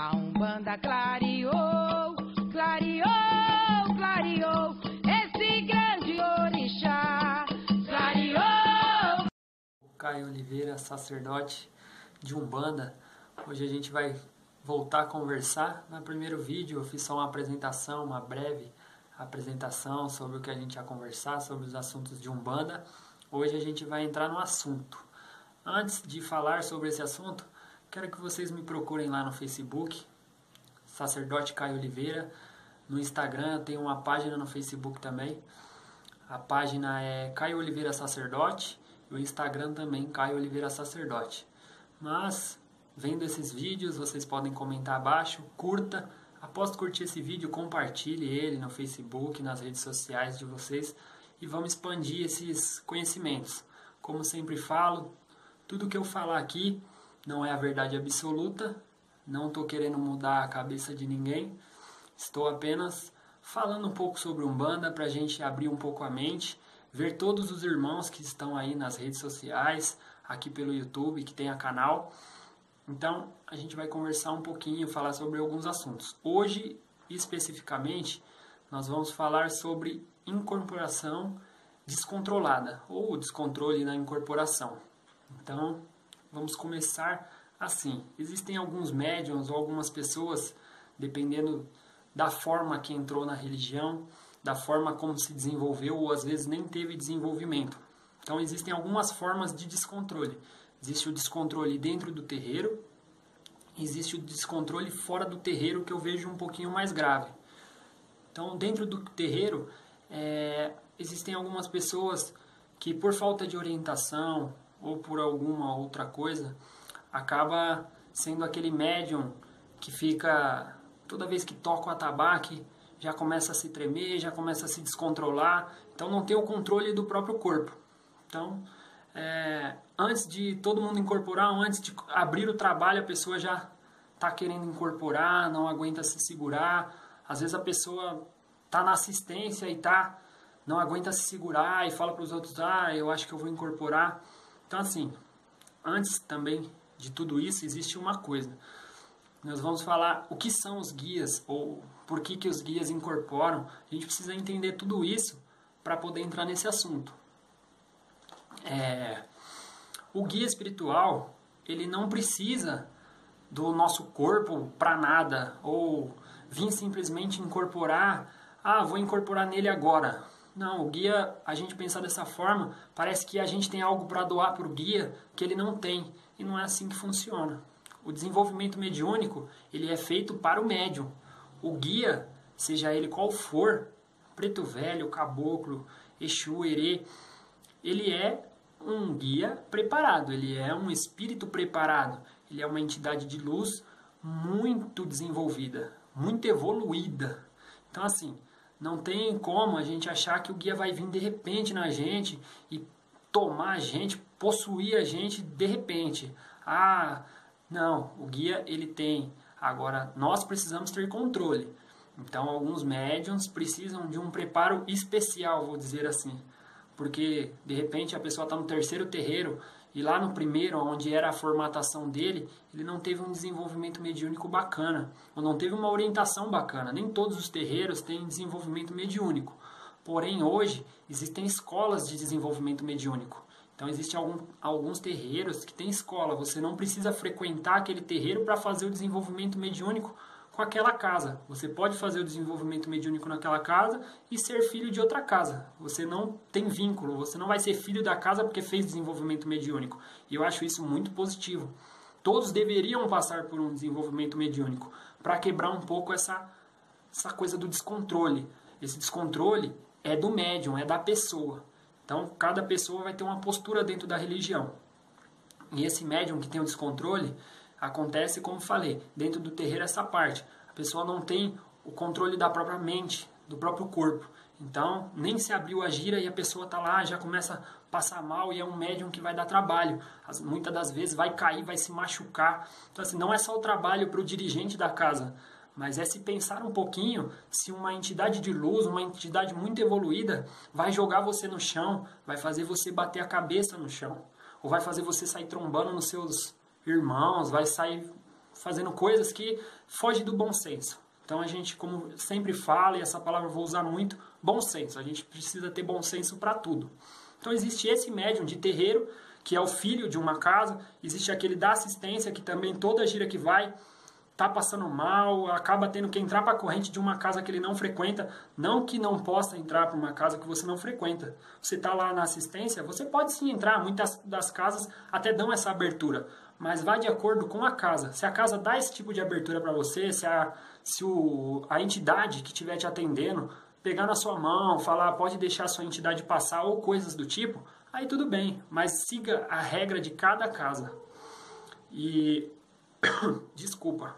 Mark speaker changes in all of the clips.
Speaker 1: A Umbanda clareou, clareou, clareou, esse grande orixá, clareou.
Speaker 2: Caio Oliveira, sacerdote de Umbanda. Hoje a gente vai voltar a conversar. No primeiro vídeo eu fiz só uma apresentação, uma breve apresentação sobre o que a gente ia conversar, sobre os assuntos de Umbanda. Hoje a gente vai entrar no assunto. Antes de falar sobre esse assunto, quero que vocês me procurem lá no Facebook, Sacerdote Caio Oliveira. No Instagram eu tenho uma página no Facebook também. A página é Caio Oliveira Sacerdote e o Instagram também Caio Oliveira Sacerdote. Mas, vendo esses vídeos, vocês podem comentar abaixo, curta. Após curtir esse vídeo, compartilhe ele no Facebook, nas redes sociais de vocês e vamos expandir esses conhecimentos. Como sempre falo, tudo que eu falar aqui não é a verdade absoluta, não estou querendo mudar a cabeça de ninguém, estou apenas falando um pouco sobre Umbanda para a gente abrir um pouco a mente, ver todos os irmãos que estão aí nas redes sociais, aqui pelo YouTube, que tem a canal. Então, a gente vai conversar um pouquinho, falar sobre alguns assuntos. Hoje, especificamente, nós vamos falar sobre incorporação descontrolada, ou descontrole na incorporação. Então, vamos começar assim. Existem alguns médiuns ou algumas pessoas, dependendo da forma que entrou na religião, da forma como se desenvolveu, ou às vezes nem teve desenvolvimento. Então, existem algumas formas de descontrole. Existe o descontrole dentro do terreiro, existe o descontrole fora do terreiro, que eu vejo um pouquinho mais grave. Então, dentro do terreiro, existem algumas pessoas que, por falta de orientação ou por alguma outra coisa, acaba sendo aquele médium que fica, toda vez que toca o atabaque, já começa a se tremer, já começa a se descontrolar, então não tem o controle do próprio corpo. Então, antes de todo mundo incorporar, antes de abrir o trabalho, a pessoa já está querendo incorporar, não aguenta se segurar. Às vezes a pessoa está na assistência e não aguenta se segurar e fala para os outros, eu acho que eu vou incorporar. Então assim, antes também de tudo isso, existe uma coisa. Nós vamos falar o que são os guias, ou por que os guias incorporam. A gente precisa entender tudo isso para poder entrar nesse assunto. O guia espiritual, ele não precisa do nosso corpo para nada, ou vir simplesmente incorporar, vou incorporar nele agora. Não, o guia, a gente pensar dessa forma, parece que a gente tem algo para doar para o guia que ele não tem, e não é assim que funciona. O desenvolvimento mediúnico, ele é feito para o médium. O guia, seja ele qual for, preto velho, caboclo, exu, herê, ele é um guia preparado, ele é um espírito preparado, ele é uma entidade de luz muito desenvolvida, muito evoluída. Então assim, não tem como a gente achar que o guia vai vir de repente na gente e tomar a gente, possuir a gente de repente. Não, o guia ele tem. Agora, nós precisamos ter controle. Então, alguns médiuns precisam de um preparo especial, vou dizer assim. Porque, de repente, a pessoa está no terceiro terreiro e lá no primeiro, onde era a formatação dele, ele não teve um desenvolvimento mediúnico bacana, ou não teve uma orientação bacana. Nem todos os terreiros têm desenvolvimento mediúnico. Porém, hoje, existem escolas de desenvolvimento mediúnico. Então, existem alguns terreiros que têm escola. Você não precisa frequentar aquele terreiro para fazer o desenvolvimento mediúnico com aquela casa. Você pode fazer o desenvolvimento mediúnico naquela casa e ser filho de outra casa. Você não tem vínculo, você não vai ser filho da casa porque fez desenvolvimento mediúnico. E eu acho isso muito positivo. Todos deveriam passar por um desenvolvimento mediúnico para quebrar um pouco essa coisa do descontrole. Esse descontrole é do médium, é da pessoa. Então, cada pessoa vai ter uma postura dentro da religião. E esse médium que tem o descontrole, acontece, como falei, dentro do terreiro essa parte. A pessoa não tem o controle da própria mente, do próprio corpo. Então, nem se abriu a gira e a pessoa está lá, já começa a passar mal e é um médium que vai dar trabalho. Muitas das vezes vai cair, vai se machucar. Então, assim, não é só o trabalho para o dirigente da casa, mas é se pensar um pouquinho se uma entidade de luz, uma entidade muito evoluída, vai jogar você no chão, vai fazer você bater a cabeça no chão, ou vai fazer você sair trombando nos seus irmãos, vai sair fazendo coisas que fogem do bom senso. Então a gente, como sempre fala, e essa palavra eu vou usar muito, bom senso. A gente precisa ter bom senso para tudo. Então existe esse médium de terreiro, que é o filho de uma casa, existe aquele da assistência, que também toda gira que vai, tá passando mal, acaba tendo que entrar para a corrente de uma casa que ele não frequenta, não que não possa entrar para uma casa que você não frequenta. Você está lá na assistência, você pode sim entrar, muitas das casas até dão essa abertura, mas vai de acordo com a casa. Se a casa dá esse tipo de abertura para você, se a entidade que estiver te atendendo pegar na sua mão, falar pode deixar a sua entidade passar ou coisas do tipo, aí tudo bem, mas siga a regra de cada casa. E desculpa.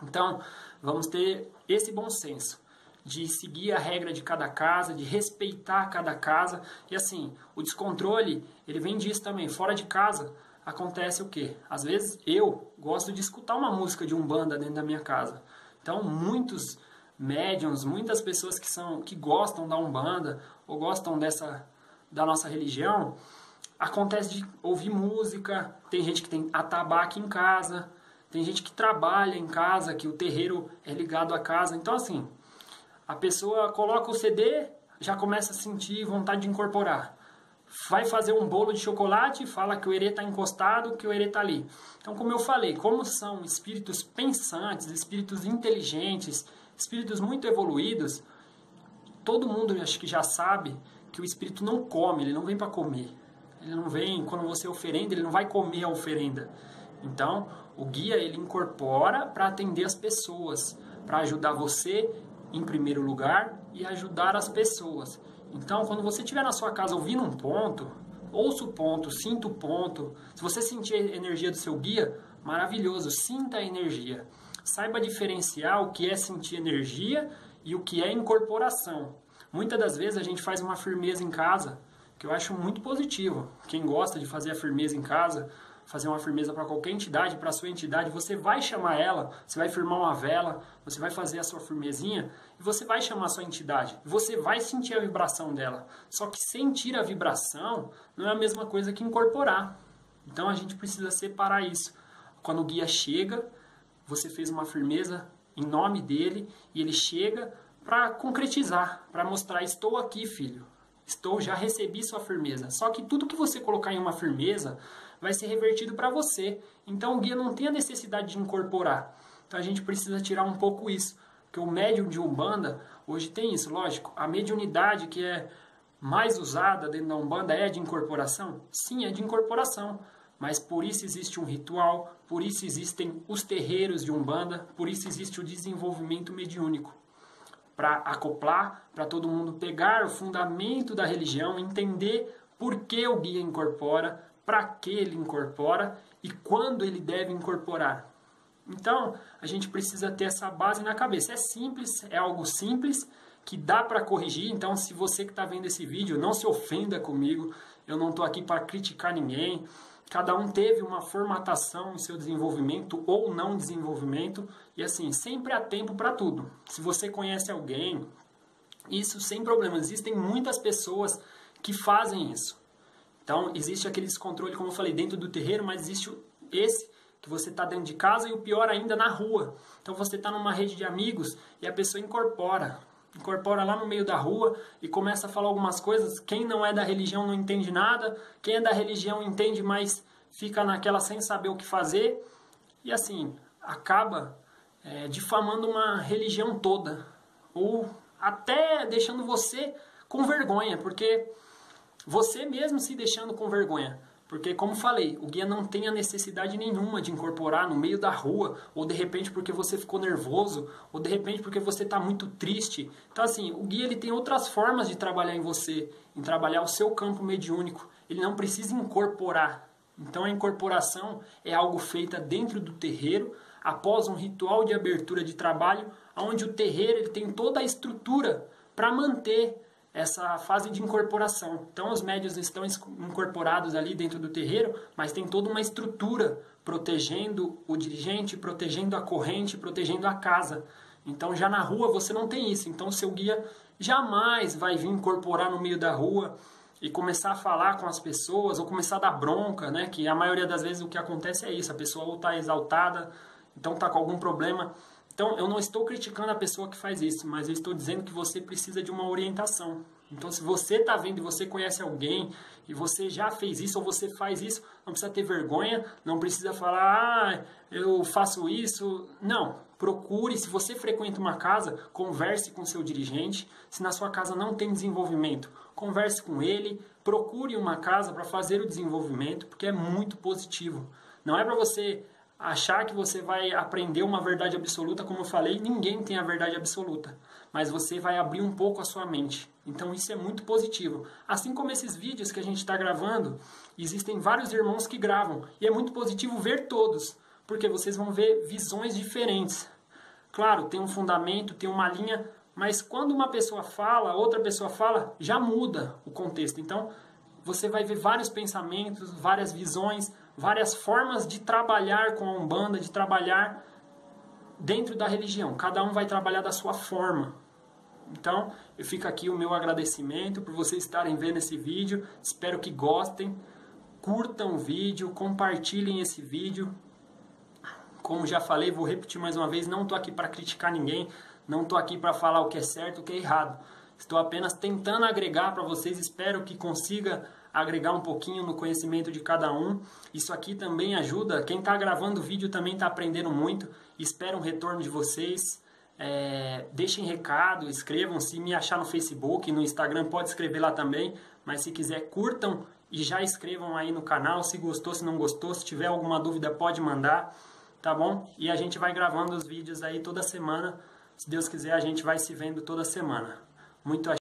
Speaker 2: Então, vamos ter esse bom senso de seguir a regra de cada casa, de respeitar cada casa. E assim, o descontrole, ele vem disso também. Fora de casa, acontece o quê? Às vezes, eu gosto de escutar uma música de Umbanda dentro da minha casa. Então, muitos médiums, muitas pessoas que gostam da Umbanda ou gostam da nossa religião, acontece de ouvir música. Tem gente que tem atabaque em casa, tem gente que trabalha em casa, que o terreiro é ligado à casa. Então, assim, a pessoa coloca o CD, já começa a sentir vontade de incorporar. Vai fazer um bolo de chocolate, fala que o herê está encostado, que o herê está ali. Então, como eu falei, como são espíritos pensantes, espíritos inteligentes, espíritos muito evoluídos, todo mundo acho que já sabe que o espírito não come, ele não vem para comer. Ele não vem, quando você oferenda, ele não vai comer a oferenda. Então, o guia, ele incorpora para atender as pessoas, para ajudar você em primeiro lugar e ajudar as pessoas. Então, quando você estiver na sua casa ouvindo um ponto, ouça o ponto, sinta o ponto. Se você sentir a energia do seu guia, maravilhoso, sinta a energia. Saiba diferenciar o que é sentir energia e o que é incorporação. Muitas das vezes a gente faz uma firmeza em casa, que eu acho muito positivo. Quem gosta de fazer a firmeza em casa, fazer uma firmeza para qualquer entidade, para a sua entidade, você vai chamar ela, você vai firmar uma vela, você vai fazer a sua firmezinha e você vai chamar a sua entidade. Você vai sentir a vibração dela. Só que sentir a vibração não é a mesma coisa que incorporar. Então a gente precisa separar isso. Quando o guia chega, você fez uma firmeza em nome dele e ele chega para concretizar, para mostrar, estou aqui, filho. Já recebi sua firmeza. Só que tudo que você colocar em uma firmeza vai ser revertido para você. Então o guia não tem a necessidade de incorporar. Então a gente precisa tirar um pouco isso. Porque o médium de Umbanda, hoje tem isso, lógico. A mediunidade que é mais usada dentro da Umbanda é de incorporação? Sim, é de incorporação. Mas por isso existe um ritual, por isso existem os terreiros de Umbanda, por isso existe o desenvolvimento mediúnico. Para acoplar, para todo mundo pegar o fundamento da religião, entender por que o guia incorpora, para que ele incorpora e quando ele deve incorporar. Então, a gente precisa ter essa base na cabeça. É simples, é algo simples, que dá para corrigir. Então, se você que está vendo esse vídeo, não se ofenda comigo, eu não estou aqui para criticar ninguém. Cada um teve uma formatação em seu desenvolvimento ou não desenvolvimento. E assim, sempre há tempo para tudo. Se você conhece alguém, isso sem problema. Existem muitas pessoas que fazem isso. Então, existe aquele descontrole, como eu falei, dentro do terreiro, mas existe esse que você está dentro de casa e o pior ainda na rua. Então, você está numa rede de amigos e a pessoa incorpora lá no meio da rua e começa a falar algumas coisas. Quem não é da religião não entende nada, quem é da religião entende, mas fica naquela sem saber o que fazer. E assim, acaba difamando uma religião toda, ou até deixando você com vergonha, porque você mesmo se deixando com vergonha. Porque, como falei, o guia não tem a necessidade nenhuma de incorporar no meio da rua, ou de repente porque você ficou nervoso, ou de repente porque você está muito triste. Então, assim, o guia ele tem outras formas de trabalhar em você, em trabalhar o seu campo mediúnico. Ele não precisa incorporar. Então, a incorporação é algo feita dentro do terreiro, após um ritual de abertura de trabalho, onde o terreiro ele tem toda a estrutura para manter essa fase de incorporação. Então, os médiuns estão incorporados ali dentro do terreiro, mas tem toda uma estrutura protegendo o dirigente, protegendo a corrente, protegendo a casa. Então, já na rua você não tem isso. Então, o seu guia jamais vai vir incorporar no meio da rua e começar a falar com as pessoas, ou começar a dar bronca, né? Que a maioria das vezes o que acontece é isso. A pessoa ou está exaltada então está com algum problema. Então eu não estou criticando a pessoa que faz isso, mas eu estou dizendo que você precisa de uma orientação. Então se você está vendo e você conhece alguém e você já fez isso ou você faz isso, não precisa ter vergonha, não precisa falar, eu faço isso. Não, procure, se você frequenta uma casa, converse com seu dirigente. Se na sua casa não tem desenvolvimento, converse com ele, procure uma casa para fazer o desenvolvimento, porque é muito positivo. Não é para você achar que você vai aprender uma verdade absoluta, como eu falei, ninguém tem a verdade absoluta, mas você vai abrir um pouco a sua mente. Então isso é muito positivo. Assim como esses vídeos que a gente está gravando, existem vários irmãos que gravam, e é muito positivo ver todos, porque vocês vão ver visões diferentes. Claro, tem um fundamento, tem uma linha, mas quando uma pessoa fala, outra pessoa fala, já muda o contexto. Então você vai ver vários pensamentos, várias visões, várias formas de trabalhar com a Umbanda, de trabalhar dentro da religião. Cada um vai trabalhar da sua forma. Então, eu fico aqui o meu agradecimento por vocês estarem vendo esse vídeo. Espero que gostem, curtam o vídeo, compartilhem esse vídeo. Como já falei, vou repetir mais uma vez, não estou aqui para criticar ninguém, não estou aqui para falar o que é certo e o que é errado. Estou apenas tentando agregar para vocês, espero que consiga agregar um pouquinho no conhecimento de cada um. Isso aqui também ajuda, quem está gravando o vídeo também está aprendendo muito. Espero um retorno de vocês. Deixem recado, escrevam, se me achar no Facebook, no Instagram pode escrever lá também, mas se quiser curtam e já escrevam aí no canal, se gostou, se não gostou, se tiver alguma dúvida pode mandar, tá bom? E a gente vai gravando os vídeos aí toda semana, se Deus quiser a gente vai se vendo toda semana. Muito